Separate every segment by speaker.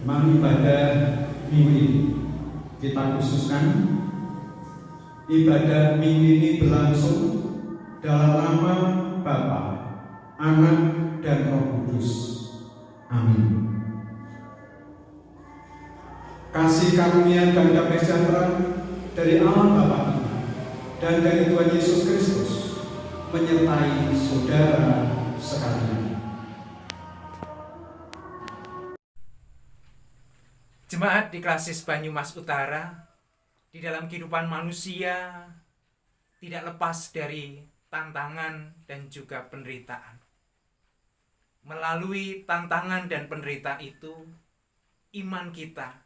Speaker 1: Memang ibadah minggu ini kita khususkan. Ibadah minggu ini berlangsung dalam nama Bapa, Anak, dan Roh Kudus. Amin. Kasih karunia dan damai sejahtera dari Allah Bapa kita dan dari Tuhan Yesus Kristus menyertai saudara sekalian.
Speaker 2: Jemaat di Klasis Banyumas Utara, di dalam kehidupan manusia tidak lepas dari tantangan dan juga penderitaan. Melalui tantangan dan penderitaan itu, iman kita,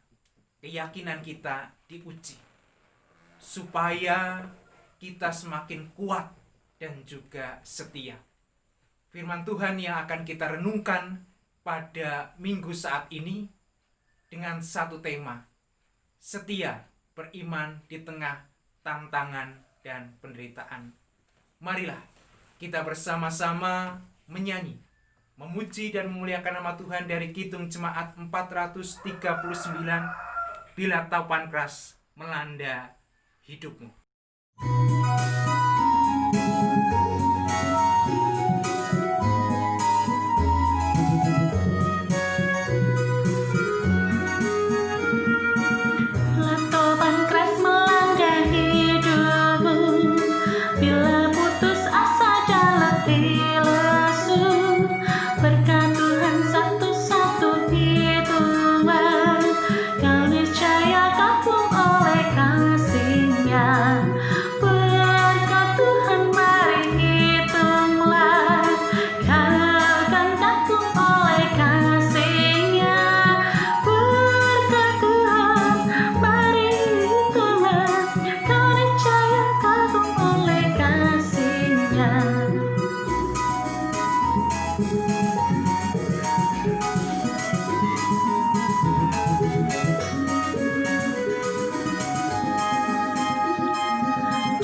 Speaker 2: keyakinan kita diuji, supaya kita semakin kuat dan juga setia. Firman Tuhan yang akan kita renungkan pada minggu saat ini dengan satu tema, setia beriman di tengah tantangan dan penderitaan. Marilah kita bersama-sama menyanyi, memuji dan memuliakan nama Tuhan dari Kidung Jemaat 439, Bila Taupan Keras Melanda Hidupmu.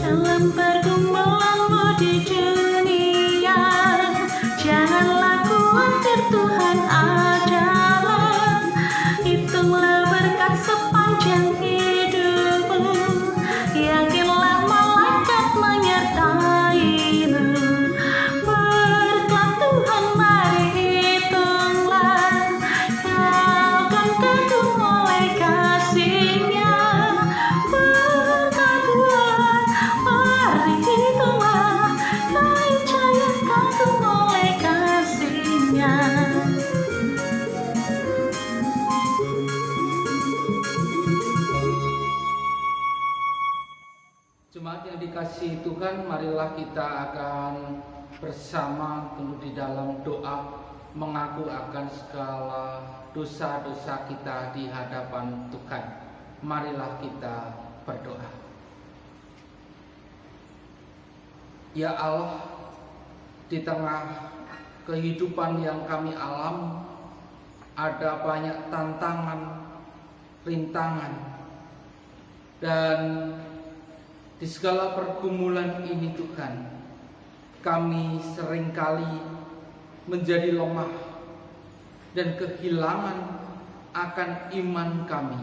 Speaker 3: Dalam pergumulanmu di dunia, janganlah khawatir, Tuhan adalah. Hitunglah berkat sepanjang hidupmu, yakinlah malaikat menyertaimu. Berkat Tuhan mari hitunglah, kau kan kagum oleh kasih-Nya. Berkat Tuhan mari hitunglah, kau percaya kagum oleh kasih-Nya.
Speaker 4: Jemaat yang dikasihi Tuhan, marilah kita akan bersama tentu di dalam doa mengaku akan segala dosa-dosa kita di hadapan Tuhan. Marilah kita berdoa. Ya Allah, di tengah kehidupan yang kami alami, ada banyak tantangan, rintangan, dan di segala pergumulan ini Tuhan, kami seringkali menjadi lemah dan kehilangan akan iman kami.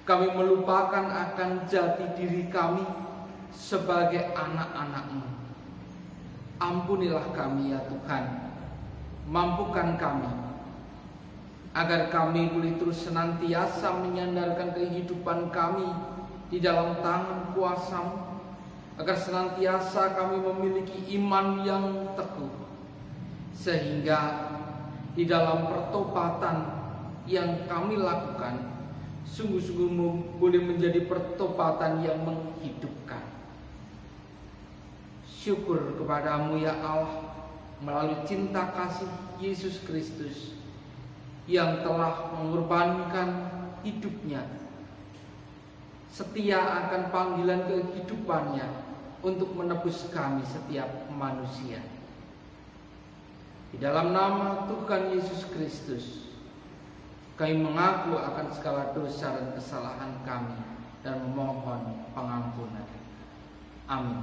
Speaker 4: Kami melupakan akan jati diri kami sebagai anak-anak-Mu. Ampunilah kami ya Tuhan, mampukan kami, agar kami boleh terus senantiasa menyandarkan kehidupan kami di dalam tangan kuasa-Mu, agar senantiasa kami memiliki iman yang teguh, sehingga di dalam pertobatan yang kami lakukan sungguh-sungguh boleh menjadi pertobatan yang menghidupkan. Syukur kepada-Mu ya Allah, melalui cinta kasih Yesus Kristus yang telah mengorbankan hidupnya, setia akan panggilan kehidupannya untuk menebus kami setiap manusia. Di dalam nama Tuhan Yesus Kristus, kami mengaku akan segala dosa dan kesalahan kami dan memohon pengampunan. Amin.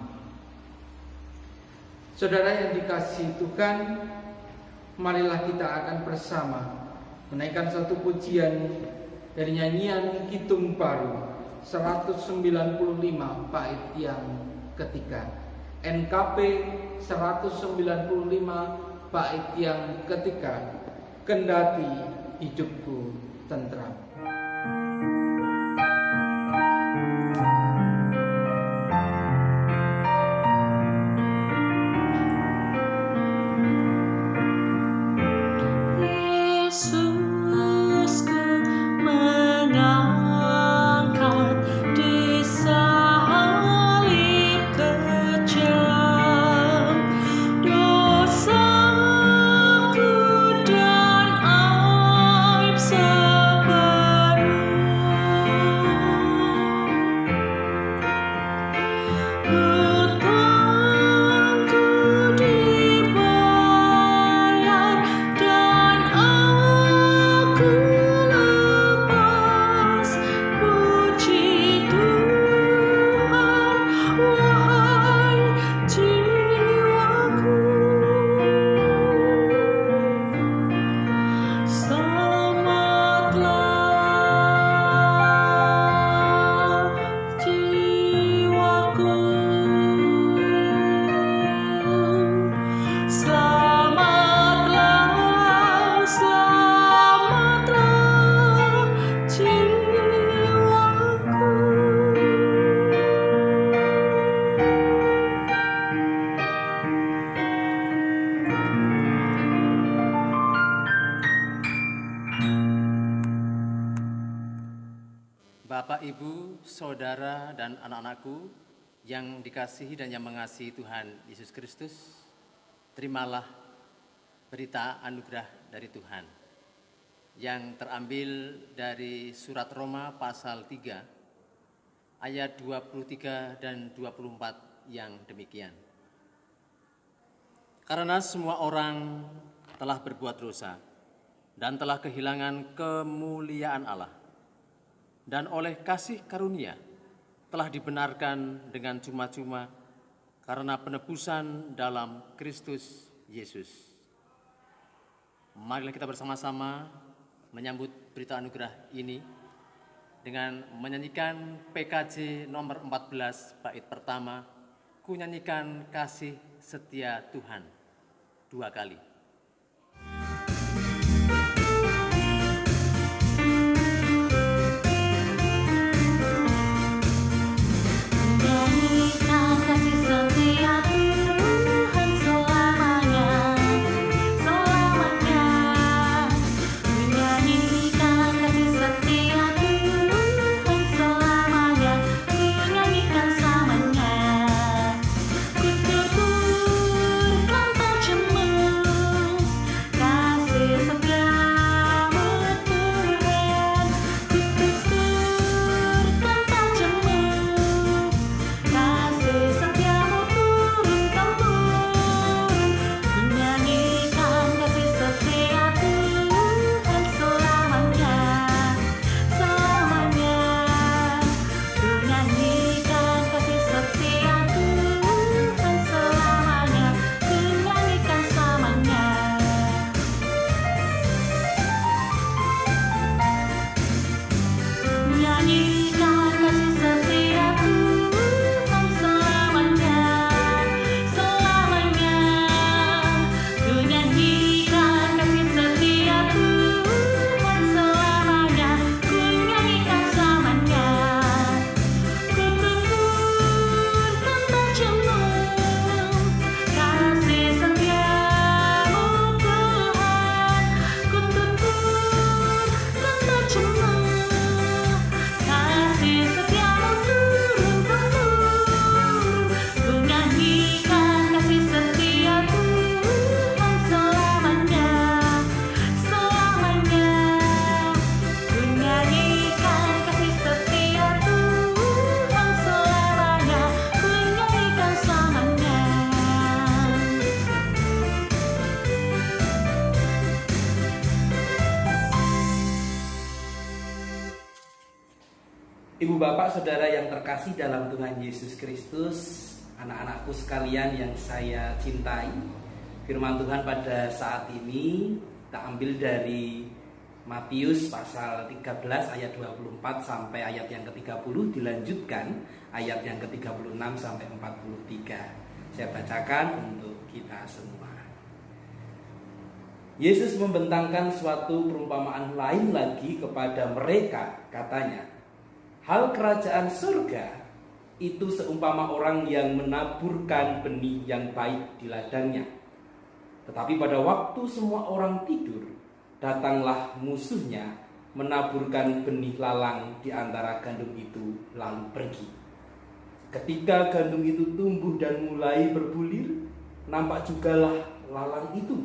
Speaker 4: Saudara yang dikasihi Tuhan, marilah kita akan bersama menaikkan satu pujian dari nyanyian Kidung Baru 195 bait yang ketiga. NKP 195 bait yang ketiga. Kendati hidupku tentram.
Speaker 3: Yesusku mengangkat di salib kejam dosaku dan aib sepenuh. Hutangku dibayar dan aku lepas. Puji Tuhan, wahai jiwaku. Selamatlah jiwaku. Selamatlah, selamatlah jiwaku.
Speaker 5: Bapak, Ibu, Saudara, dan anak-anakku yang dikasihi dan yang mengasihi Tuhan Yesus Kristus, terimalah berita anugerah dari Tuhan yang terambil dari surat Roma pasal 3 ayat 23 dan 24 yang demikian. Karena semua orang telah berbuat dosa dan telah kehilangan kemuliaan Allah, dan oleh kasih karunia telah dibenarkan dengan cuma-cuma karena penebusan dalam Kristus Yesus. Marilah kita bersama-sama menyambut berita anugerah ini dengan menyanyikan PKJ nomor 14 bait pertama, Ku nyanyikan kasih setia Tuhan, 2 kali.
Speaker 3: Nyanyikan kasih setia Tuhan selamanya, selamanya. Nyanyikan kasih setia Tuhan selamanya, nyanyikan selamanya. Ku tuturkan terjemah kasih setiamu Tuhan. Ku tuturkan terjemah kasih setiamu turun-temurun. Ku nyanyikan kasih setia Tuhan selamanya, selamanya. Ku nyanyikan kasih setia Tuhan selamanya, ku nyanyikan selamanya. Nyanyikan kasih setia Tuhan selamanya, selamanya. Ku nyanyikan kasih setia Tuhan selamanya, ku nyanyikan selamanya. Ku tuturkan terjemah kasih setiamu Tuhan. Ku tuturkan terjemah kasih setiamu turun-temurun. Ku nyanyikan kasih setia Tuhan selamanya, selamanya. Ku nyanyikan kasih setia Tuhan selamanya, ku nyanyikan selamanya.
Speaker 6: Ibu bapak saudara yang terkasih dalam Tuhan Yesus Kristus, anak-anakku sekalian yang saya cintai, firman Tuhan pada saat ini kita ambil dari Matius pasal 13 ayat 24 sampai ayat yang ke-30, dilanjutkan ayat yang ke-36 sampai 43. Saya bacakan untuk kita semua. Yesus membentangkan suatu perumpamaan lain lagi kepada mereka, katanya, hal kerajaan surga itu seumpama orang yang menaburkan benih yang baik di ladangnya. Tetapi pada waktu semua orang tidur, datanglah musuhnya menaburkan benih lalang di antara gandum itu lalu pergi. Ketika gandum itu tumbuh dan mulai berbulir, nampak jugalah lalang itu.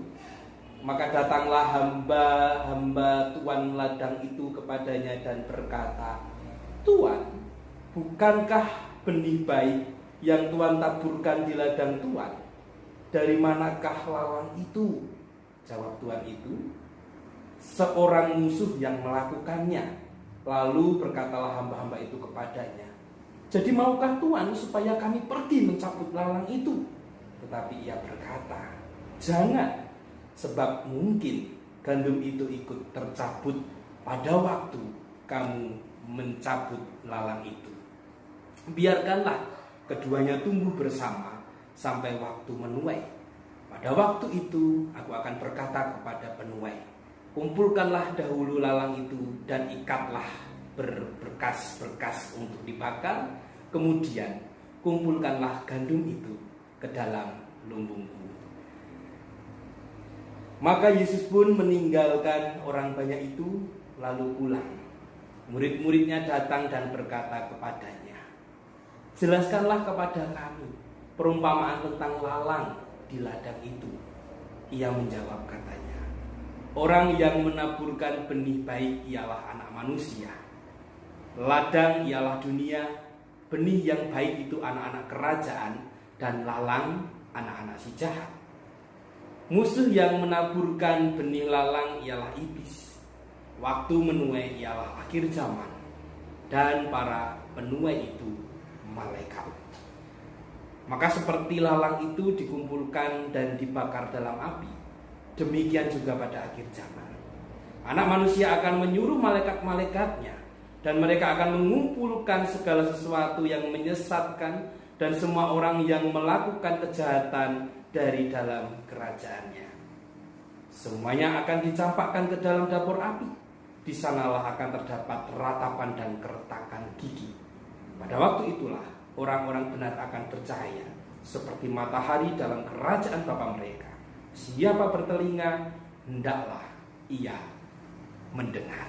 Speaker 6: Maka datanglah hamba-hamba tuan ladang itu kepadanya dan berkata, Tuan, bukankah benih baik yang Tuan taburkan di ladang Tuan? Dari manakah lalang itu? Jawab tuan itu, seorang musuh yang melakukannya. Lalu berkatalah hamba-hamba itu kepadanya, jadi maukah Tuan supaya kami pergi mencabut lalang itu? Tetapi ia berkata, jangan, sebab mungkin gandum itu ikut tercabut pada waktu kamu mencabut lalang itu. Biarkanlah keduanya tumbuh bersama sampai waktu menuai. Pada waktu itu aku akan berkata kepada penuai, kumpulkanlah dahulu lalang itu dan ikatlah berberkas-berkas untuk dibakar, kemudian kumpulkanlah gandum itu ke dalam lumbungku. Maka Yesus pun meninggalkan orang banyak itu lalu pulang. Murid-muridnya datang dan berkata kepadanya, jelaskanlah kepada kami perumpamaan tentang lalang di ladang itu. Ia menjawab katanya, orang yang menaburkan benih baik ialah anak manusia. Ladang ialah dunia, benih yang baik itu anak-anak kerajaan, dan lalang anak-anak si jahat. Musuh yang menaburkan benih lalang ialah iblis. Waktu menuai ialah akhir zaman, dan para penuai itu malaikat. Maka seperti lalang itu dikumpulkan dan dibakar dalam api, demikian juga pada akhir zaman. Anak manusia akan menyuruh malaikat-malaikatnya, dan mereka akan mengumpulkan segala sesuatu yang menyesatkan dan semua orang yang melakukan kejahatan dari dalam kerajaannya. Semuanya akan dicampakkan ke dalam dapur api. Di sanalah akan terdapat ratapan dan keretakan gigi. Pada waktu itulah orang-orang benar akan bercahaya seperti matahari dalam kerajaan Bapa mereka. Siapa bertelinga, hendaklah ia mendengar.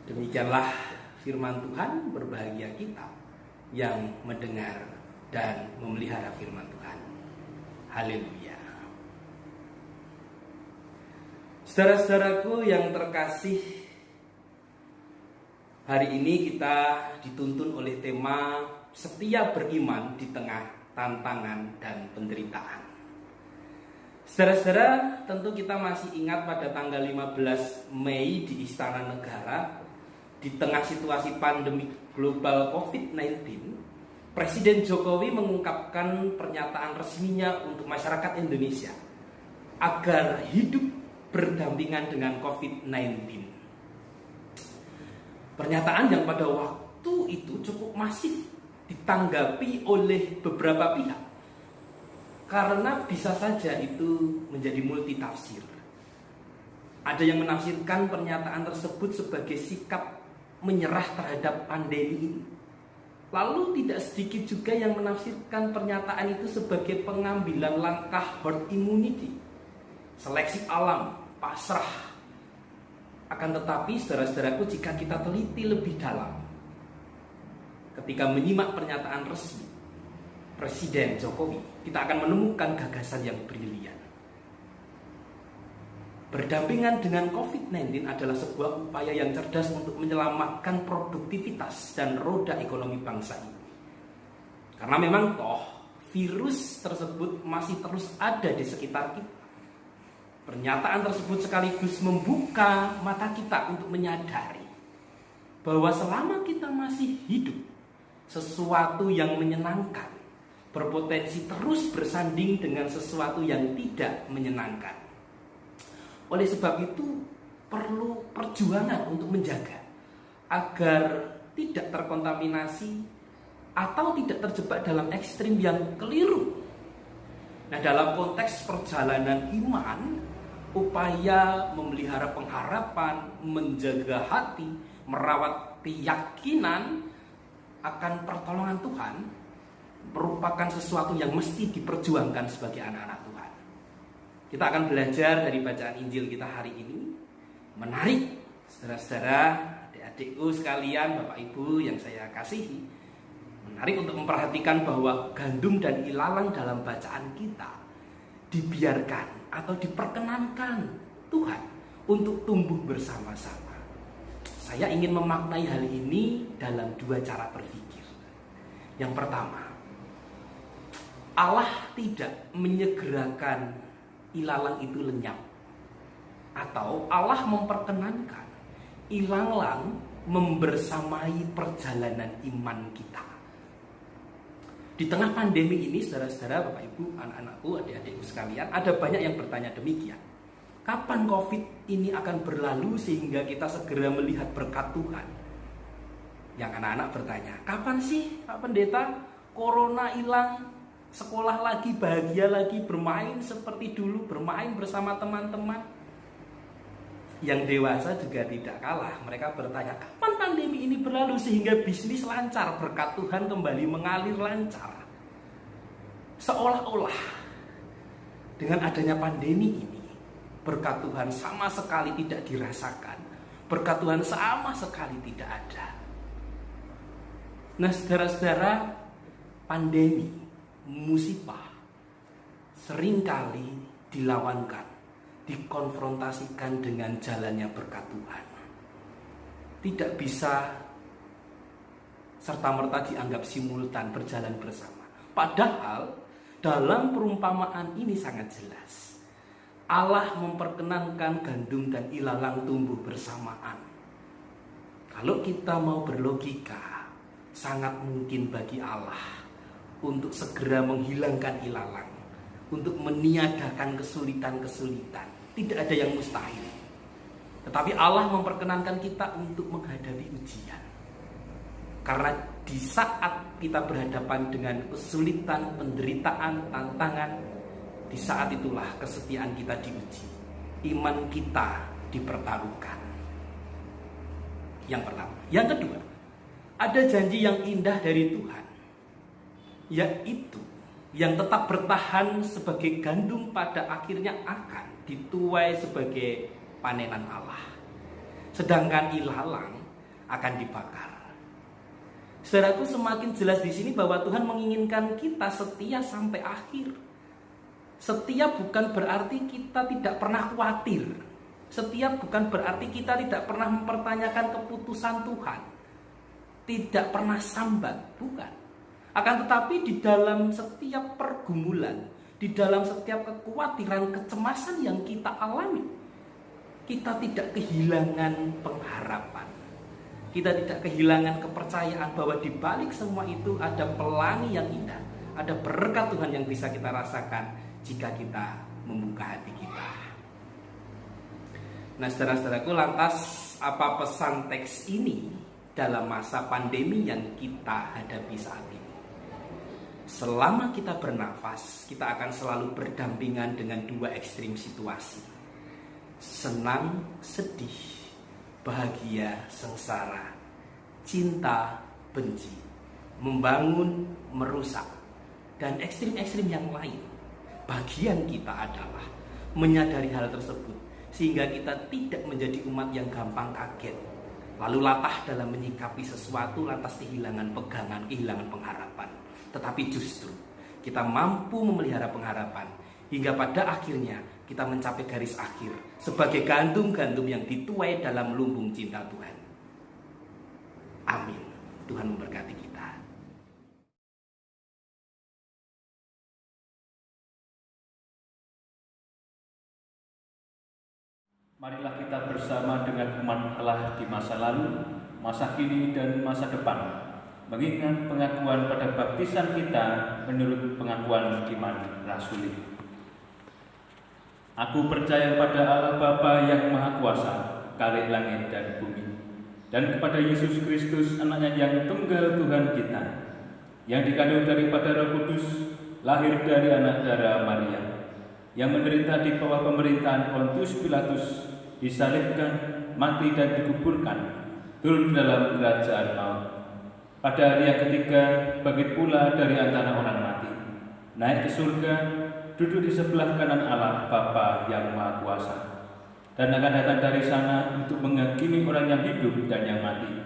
Speaker 6: Demikianlah firman Tuhan. Berbahagia kita yang mendengar dan memelihara firman Tuhan. Haleluya. Saudara-saudaraku yang terkasih, hari ini kita dituntun oleh tema setia beriman di tengah tantangan dan penderitaan. Saudara-saudara, tentu kita masih ingat pada tanggal 15 Mei di Istana Negara, di tengah situasi pandemi global COVID-19, Presiden Jokowi mengungkapkan pernyataan resminya untuk masyarakat Indonesia agar hidup berdampingan dengan COVID-19. Pernyataan yang pada waktu itu cukup masif ditanggapi oleh beberapa pihak, karena bisa saja itu menjadi multitafsir. Ada yang menafsirkan pernyataan tersebut sebagai sikap menyerah terhadap pandemi ini. Lalu tidak sedikit juga yang menafsirkan pernyataan itu sebagai pengambilan langkah herd immunity, seleksi alam, pasrah. Akan tetapi saudara-saudaraku, jika kita teliti lebih dalam, ketika menyimak pernyataan resmi Presiden Jokowi, kita akan menemukan gagasan yang brilian. Berdampingan dengan COVID-19 adalah sebuah upaya yang cerdas untuk menyelamatkan produktivitas dan roda ekonomi bangsa ini. Karena memang toh virus tersebut masih terus ada di sekitar kita. Pernyataan tersebut sekaligus membuka mata kita untuk menyadari bahwa selama kita masih hidup, sesuatu yang menyenangkan berpotensi terus bersanding dengan sesuatu yang tidak menyenangkan. Oleh sebab itu, perlu perjuangan untuk menjaga agar tidak terkontaminasi atau tidak terjebak dalam ekstrim yang keliru. Nah, dalam konteks perjalanan iman, upaya memelihara pengharapan, menjaga hati, merawat keyakinan akan pertolongan Tuhan merupakan sesuatu yang mesti diperjuangkan sebagai anak-anak Tuhan. Kita akan belajar dari bacaan Injil kita hari ini. Menarik, saudara-saudara, adik-adikku sekalian, Bapak Ibu yang saya kasihi, menarik untuk memperhatikan bahwa gandum dan ilalang dalam bacaan kita dibiarkan atau diperkenankan Tuhan untuk tumbuh bersama-sama. Saya ingin memaknai hal ini dalam dua cara berpikir. Yang pertama, Allah tidak menyegerakan ilalang itu lenyap, atau Allah memperkenankan ilalang membersamai perjalanan iman kita. Di tengah pandemi ini, saudara-saudara, Bapak Ibu, anak-anakku, adik-adikku sekalian, ada banyak yang bertanya demikian. Kapan COVID ini akan berlalu sehingga kita segera melihat berkat Tuhan? Yang anak-anak bertanya, kapan sih Pak Pendeta Corona hilang, sekolah lagi, bahagia lagi, bermain seperti dulu, bermain bersama teman-teman? Yang dewasa juga tidak kalah. Mereka bertanya, kapan pandemi ini berlalu sehingga bisnis lancar, berkat Tuhan kembali mengalir lancar? Seolah-olah dengan adanya pandemi ini, berkat Tuhan sama sekali tidak dirasakan, berkat Tuhan sama sekali tidak ada. Nah, saudara-saudara, pandemi, musibah seringkali dilawankan, dikonfrontasikan dengan jalannya berkat Tuhan. Tidak bisa serta-merta dianggap simultan berjalan bersama. Padahal dalam perumpamaan ini sangat jelas, Allah memperkenankan gandum dan ilalang tumbuh bersamaan. Kalau kita mau berlogika, sangat mungkin bagi Allah untuk segera menghilangkan ilalang, untuk meniadakan kesulitan-kesulitan. Tidak ada yang mustahil. Tetapi Allah memperkenankan kita untuk menghadapi ujian. Karena di saat kita berhadapan dengan kesulitan, penderitaan, tantangan, di saat itulah kesetiaan kita diuji, iman kita dipertaruhkan. Yang pertama. Yang kedua, ada janji yang indah dari Tuhan, yaitu yang tetap bertahan sebagai gandum pada akhirnya akan dituai sebagai panenan Allah. Sedangkan ilalang akan dibakar. Saudaraku, semakin jelas di sini bahwa Tuhan menginginkan kita setia sampai akhir. Setia bukan berarti kita tidak pernah khawatir. Setia bukan berarti kita tidak pernah mempertanyakan keputusan Tuhan, tidak pernah sambat, bukan. Akan tetapi di dalam setiap pergumulan, di dalam setiap kekhawatiran, kecemasan yang kita alami, kita tidak kehilangan pengharapan. Kita tidak kehilangan kepercayaan bahwa di balik semua itu ada pelangi yang indah, ada berkat Tuhan yang bisa kita rasakan jika kita membuka hati kita. Nah, saudara-saudaraku, lantas apa pesan teks ini dalam masa pandemi yang kita hadapi saat ini? Selama kita bernafas, kita akan selalu berdampingan dengan dua ekstrim situasi. Senang, sedih, bahagia, sengsara, cinta, benci, membangun, merusak, dan ekstrim-ekstrim yang lain. Bagian kita adalah menyadari hal tersebut, sehingga kita tidak menjadi umat yang gampang kaget, lalu latah dalam menyikapi sesuatu lantas kehilangan pegangan, kehilangan pengharapan. Tetapi justru kita mampu memelihara pengharapan hingga pada akhirnya kita mencapai garis akhir sebagai gandum-gandum yang dituai dalam lumbung cinta Tuhan. Amin. Tuhan memberkati kita.
Speaker 7: Marilah kita bersama dengan umat Allah di masa lalu, masa kini, dan masa depan, mengingat pengakuan pada baptisan kita menurut pengakuan iman rasuli. Aku percaya pada Allah Bapa yang Maha Kuasa, Khalik langit dan bumi, dan kepada Yesus Kristus, Anaknya yang tunggal Tuhan kita, yang dikandung daripada Roh Kudus, lahir dari anak darah Maria, yang menderita di bawah pemerintahan Pontius Pilatus, disalibkan, mati dan dikuburkan, turun dalam kerajaan maut. Pada hari yang ketiga, bangkit pula dari antara orang mati, naik ke surga, duduk di sebelah kanan Allah Bapa yang Maha Kuasa, dan akan datang dari sana untuk menghakimi orang yang hidup dan yang mati.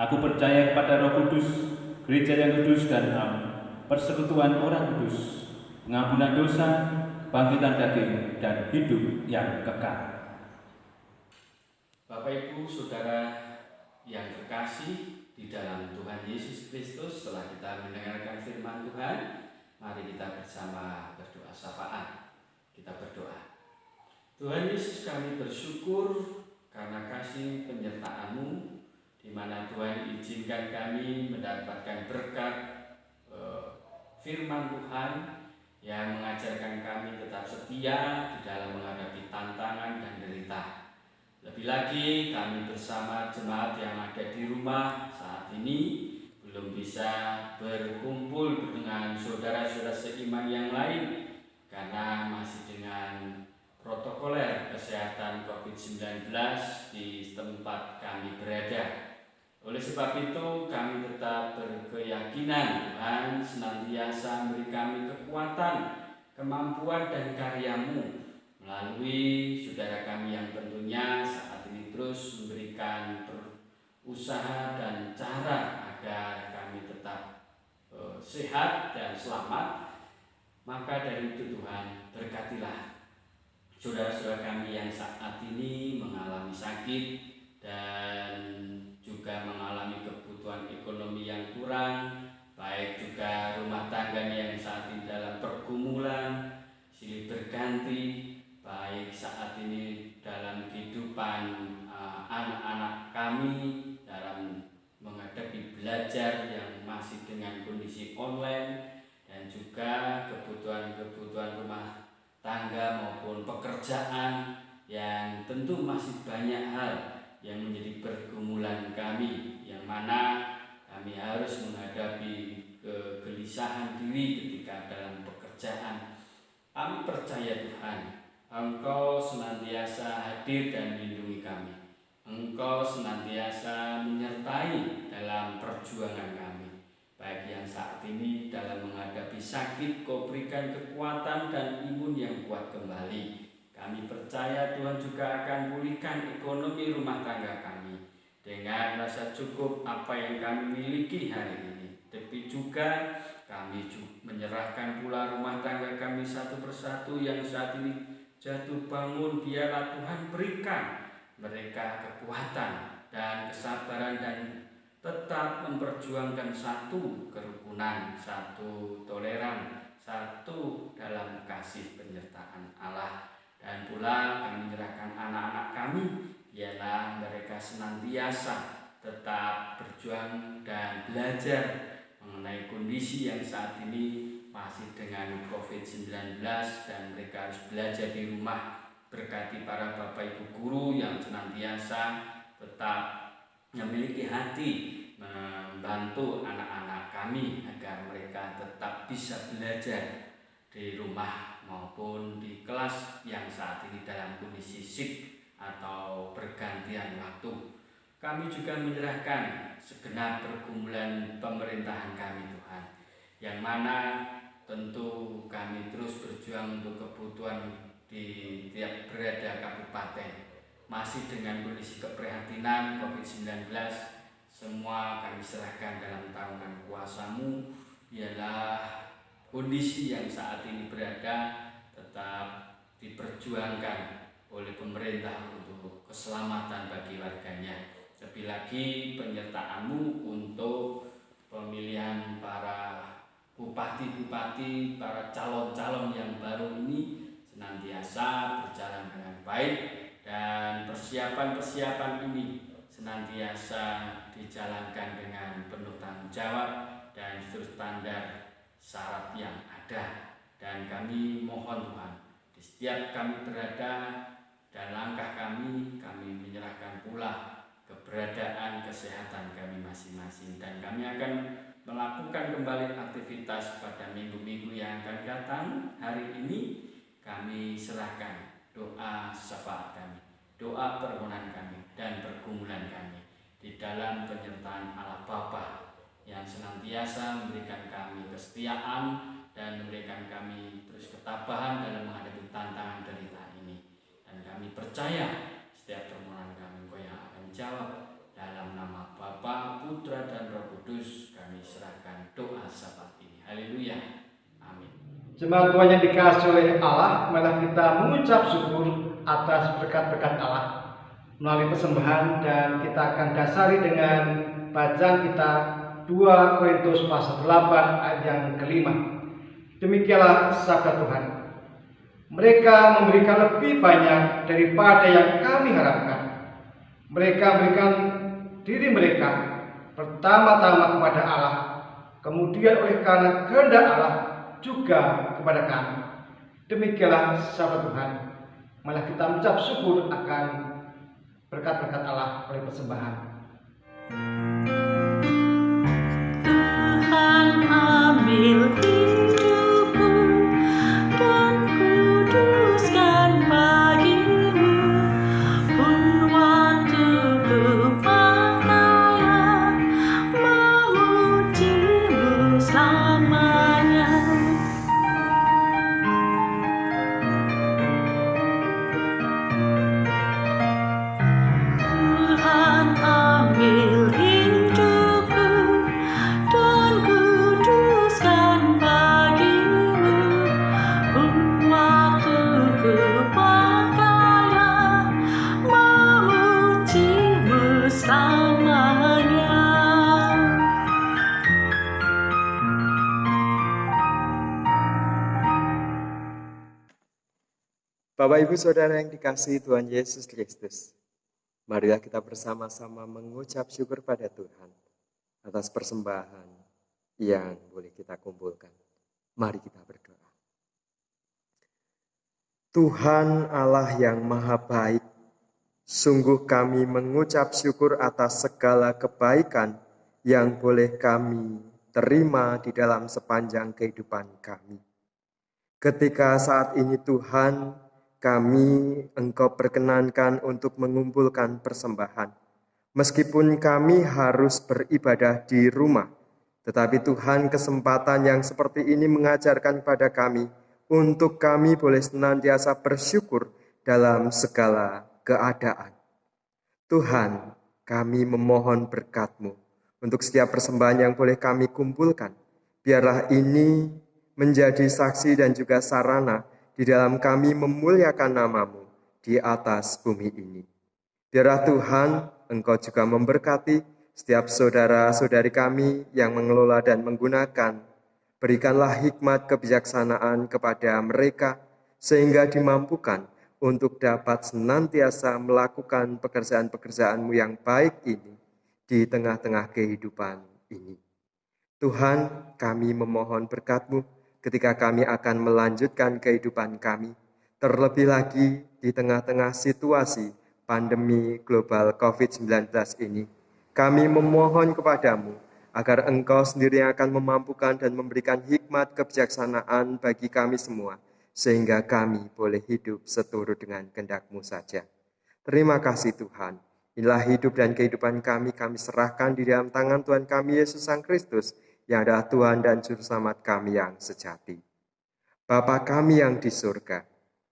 Speaker 7: Aku percaya kepada Roh Kudus, gereja yang kudus dan am, persekutuan orang kudus, pengampunan dosa, kebangkitan daging, dan hidup yang kekal.
Speaker 8: Bapak Ibu Saudara yang terkasih di dalam Tuhan Yesus Kristus, setelah kita mendengarkan firman Tuhan, mari kita bersama berdoa syafaat. Kita berdoa. Tuhan Yesus, kami bersyukur karena kasih penyertaan-Mu, di mana Tuhan izinkan kami mendapatkan berkat firman Tuhan yang mengajarkan kami tetap setia di dalam menghadapi tantangan dan derita. Lebih lagi kami bersama jemaat yang ada di rumah saat ini belum bisa berkumpul dengan saudara-saudara seiman yang lain karena masih dengan protokoler kesehatan COVID-19 di tempat kami berada. Oleh sebab itu kami tetap berkeyakinan Tuhan senantiasa memberi kami kekuatan, kemampuan dan karya-Mu melalui saudara kami yang tentunya saat ini terus memberikan usaha dan cara agar kami tetap sehat dan selamat. Maka dari itu Tuhan, berkatilah saudara-saudara kami yang saat ini mengalami sakit dan juga mengalami kebutuhan ekonomi yang kurang, baik juga rumah tangganya yang saat ini dalam pergumulan, silih berganti, baik saat ini dalam kehidupan anak-anak kami dalam menghadapi belajar yang masih dengan kondisi online, dan juga kebutuhan-kebutuhan rumah tangga maupun pekerjaan yang tentu masih banyak hal yang menjadi pergumulan kami, yang mana kami harus menghadapi kegelisahan diri ketika dalam pekerjaan. Kami percaya Tuhan, Engkau senantiasa hadir dan melindungi kami. Engkau senantiasa menyertai dalam perjuangan kami, baik yang saat ini dalam menghadapi sakit, Kau berikan kekuatan dan imun yang kuat kembali. Kami percaya Tuhan juga akan pulihkan ekonomi rumah tangga kami dengan rasa cukup apa yang kami miliki hari ini. Tapi juga kami menyerahkan pula rumah tangga kami satu persatu yang saat ini jatuh bangun. Biarlah Tuhan berikan mereka kekuatan dan kesabaran dan tetap memperjuangkan satu kerukunan, satu toleran, satu dalam kasih penyertaan Allah. Dan pula kami menyerahkan anak-anak kami, biarlah mereka senantiasa tetap berjuang dan belajar mengenai kondisi yang saat ini masih dengan COVID-19, dan mereka harus belajar di rumah. Berkati para Bapak Ibu guru yang senantiasa tetap memiliki hati membantu anak-anak kami agar mereka tetap bisa belajar di rumah maupun di kelas yang saat ini dalam kondisi shift atau bergantian waktu. Kami juga menyerahkan segenap pergumulan pemerintahan kami Tuhan, yang mana tentu kami terus berjuang untuk kebutuhan di tiap berada kabupaten. Masih dengan kondisi keprihatinan COVID-19, semua kami serahkan dalam tangan kuasa-Mu. Biarlah kondisi yang saat ini berada tetap diperjuangkan oleh pemerintah untuk keselamatan bagi warganya. Lebih lagi penyertaan-Mu untuk pemilihan para bupati-bupati, para calon-calon yang baru ini senantiasa berjalan dengan baik, dan persiapan-persiapan ini senantiasa dijalankan dengan penuh tanggung jawab dan sesuai standar syarat yang ada. Dan kami mohon Tuhan, di setiap kami berada dan langkah kami menyerahkan pula keberadaan kesehatan kami masing-masing, dan kami akan melakukan kembali aktivitas pada minggu-minggu yang akan datang. Hari ini kami serahkan doa syafaat kami, doa permohonan kami, dan pergumulan kami di dalam penyertaan Allah Bapa yang senantiasa memberikan kami kesetiaan dan memberikan kami terus ketabahan dalam menghadapi tantangan derita ini. Dan kami percaya setiap permohonan kami Engkau yang akan jawab. Dalam nama Bapa, Putra, dan Roh Kudus kami serahkan doa syafaat ini. Haleluya. Amin.
Speaker 1: Jemaat Tuhan yang dikasihi oleh Allah, marilah kita mengucap syukur atas berkat-berkat Allah melalui persembahan, dan kita akan dasari dengan bacaan kita 2 Korintus pasal 8 ayat yang kelima. Demikianlah sabda Tuhan. Mereka memberikan lebih banyak daripada yang kami harapkan. Mereka memberikan diri mereka pertama-tama kepada Allah, kemudian oleh karena kehendak Allah juga kepada kami. Demikianlah sabda Tuhan. Malah kita mengucap syukur akan berkat-berkat Allah oleh persembahan.
Speaker 3: Tuhan ambil hidupku dan kuduskan bagimu, pun waktuku pakailah memujimu selamanya. Tuhan ambil hidupku dan kuduskan bagimu, pun waktuku pakailah memujimu selamanya.
Speaker 9: Bapak Ibu Saudara yang dikasihi Tuhan Yesus Kristus, marilah kita bersama-sama mengucap syukur pada Tuhan atas persembahan yang boleh kita kumpulkan. Mari kita berdoa. Tuhan Allah yang Maha Baik, sungguh kami mengucap syukur atas segala kebaikan yang boleh kami terima di dalam sepanjang kehidupan kami. Ketika saat ini Tuhan, kami Engkau perkenankan untuk mengumpulkan persembahan. Meskipun kami harus beribadah di rumah, tetapi Tuhan, kesempatan yang seperti ini mengajarkan pada kami untuk kami boleh senantiasa bersyukur dalam segala keadaan. Tuhan, kami memohon berkat-Mu untuk setiap persembahan yang boleh kami kumpulkan. Biarlah ini menjadi saksi dan juga sarana di dalam kami memuliakan nama-Mu di atas bumi ini. Biarlah Tuhan, Engkau juga memberkati setiap saudara-saudari kami yang mengelola dan menggunakan. Berikanlah hikmat kebijaksanaan kepada mereka, sehingga dimampukan untuk dapat senantiasa melakukan pekerjaan-pekerjaan-Mu yang baik ini di tengah-tengah kehidupan ini. Tuhan, kami memohon berkat-Mu ketika kami akan melanjutkan kehidupan kami, terlebih lagi di tengah-tengah situasi pandemi global COVID-19 ini. Kami memohon kepada-Mu agar Engkau sendiri yang akan memampukan dan memberikan hikmat kebijaksanaan bagi kami semua, sehingga kami boleh hidup seturut dengan kehendak-Mu saja. Terima kasih Tuhan. Inilah hidup dan kehidupan kami serahkan di dalam tangan Tuhan kami Yesus Sang Kristus, yang adalah Tuhan dan Juru Selamat kami yang sejati. Bapa kami yang di surga,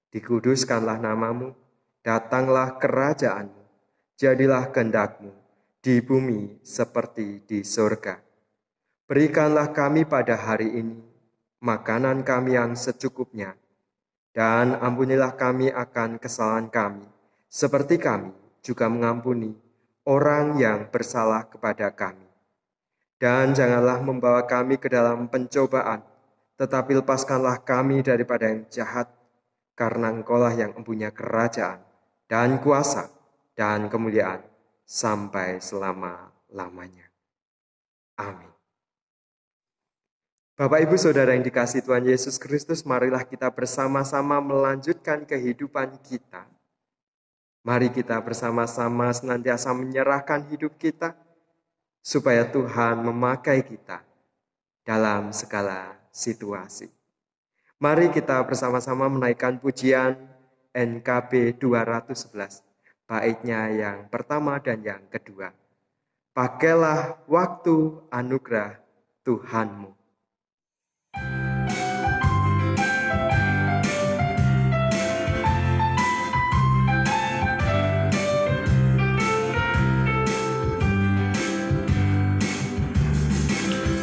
Speaker 9: dikuduskanlah nama-Mu, datanglah kerajaan-Mu, jadilah kehendak-Mu di bumi seperti di surga. Berikanlah kami pada hari ini makanan kami yang secukupnya, dan ampunilah kami akan kesalahan kami, seperti kami juga mengampuni orang yang bersalah kepada kami. Dan janganlah membawa kami ke dalam pencobaan, tetapi lepaskanlah kami daripada yang jahat, karena Engkau-lah yang mempunyai kerajaan, dan kuasa, dan kemuliaan, sampai selama-lamanya. Amin. Bapak, Ibu, Saudara yang dikasihi Tuhan Yesus Kristus, marilah kita bersama-sama melanjutkan kehidupan kita. Mari kita bersama-sama senantiasa menyerahkan hidup kita, supaya Tuhan memakai kita dalam segala situasi. Mari kita bersama-sama menaikkan pujian NKB 211, baitnya yang pertama dan yang kedua. Pakailah waktu anugerah Tuhanmu.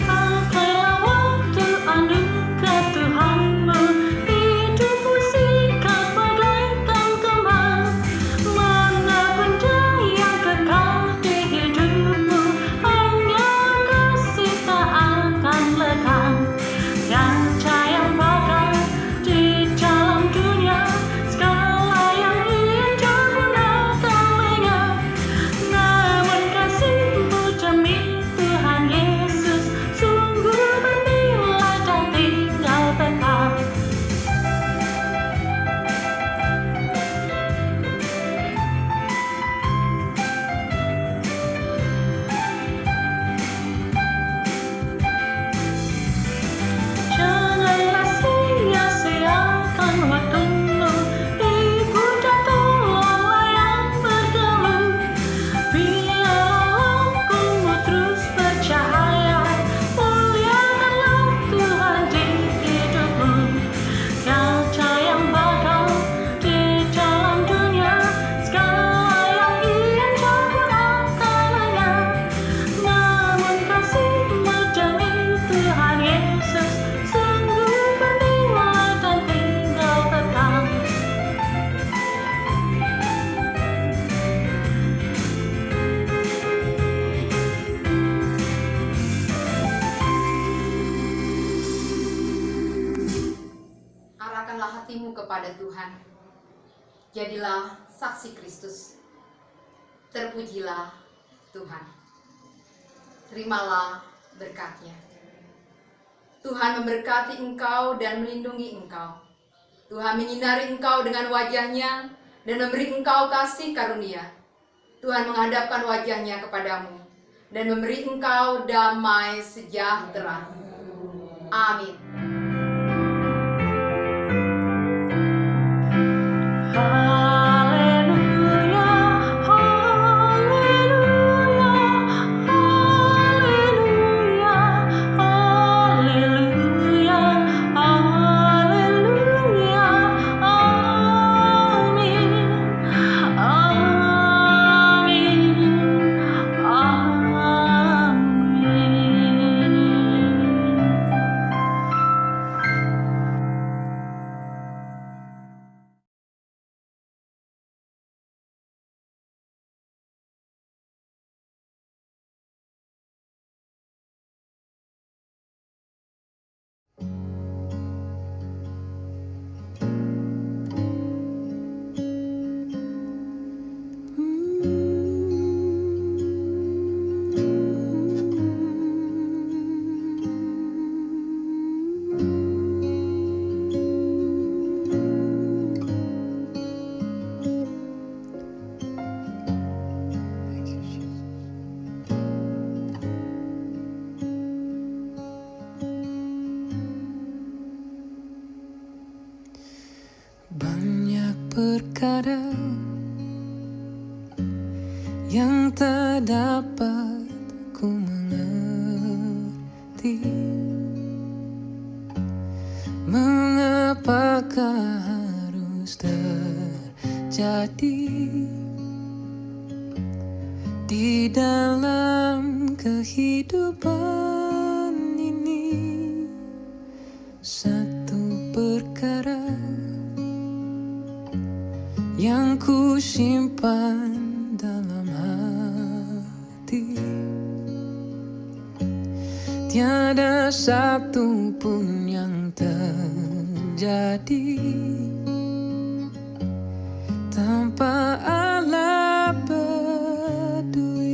Speaker 3: Pakailah waktu anugerah Tuhanmu, hidupmu sikat bagaikan kembang, manapun yang kekal di hidupmu, hanya kasih tak akan lekang. Kaca yang bakal di dalam dunia, segala yang indah pun akan lenyap. Namun kasih-Mu demi Tuhan Yesus sungguh bernilai dan tinggal tetap. Janganlah sia-siakan waktumu, Ibu dan tolonglah yang bergelut. Biarlah lampumu terus bercahaya, muliakanlah Tuhan di hidupmu. Kaca yang bakal di dalam dunia, segala yang indah pun akan lenyap. Namun kasih-Mu demi Tuhan Yesus sungguh bernilai dan tinggal tetap.
Speaker 10: Arahkanlah hatimu kepada Tuhan. Jadilah saksi Kristus. Terpujilah Tuhan. Terimalah berkat-Nya. Tuhan memberkati engkau dan melindungi engkau. Tuhan menyinari engkau dengan wajah-Nya dan memberi engkau kasih karunia. Tuhan menghadapkan wajah-Nya kepadamu dan memberi engkau damai sejahtera. Amin.
Speaker 3: Haleluya, haleluya, haleluya, haleluya, haleluya, amin, amin,
Speaker 11: Banyak perkara yang tak dapat ku mengerti. Mengapakah harus terjadi di dalam kehidupan ini? Satu perkara yang ku simpan dalam hati, tiada satu pun yang terjadi tanpa Allah peduli.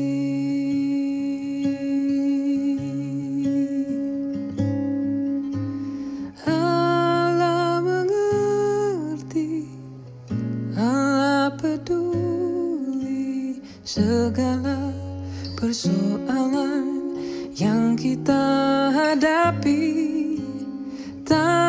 Speaker 11: segala persoalan yang kita hadapi. Tak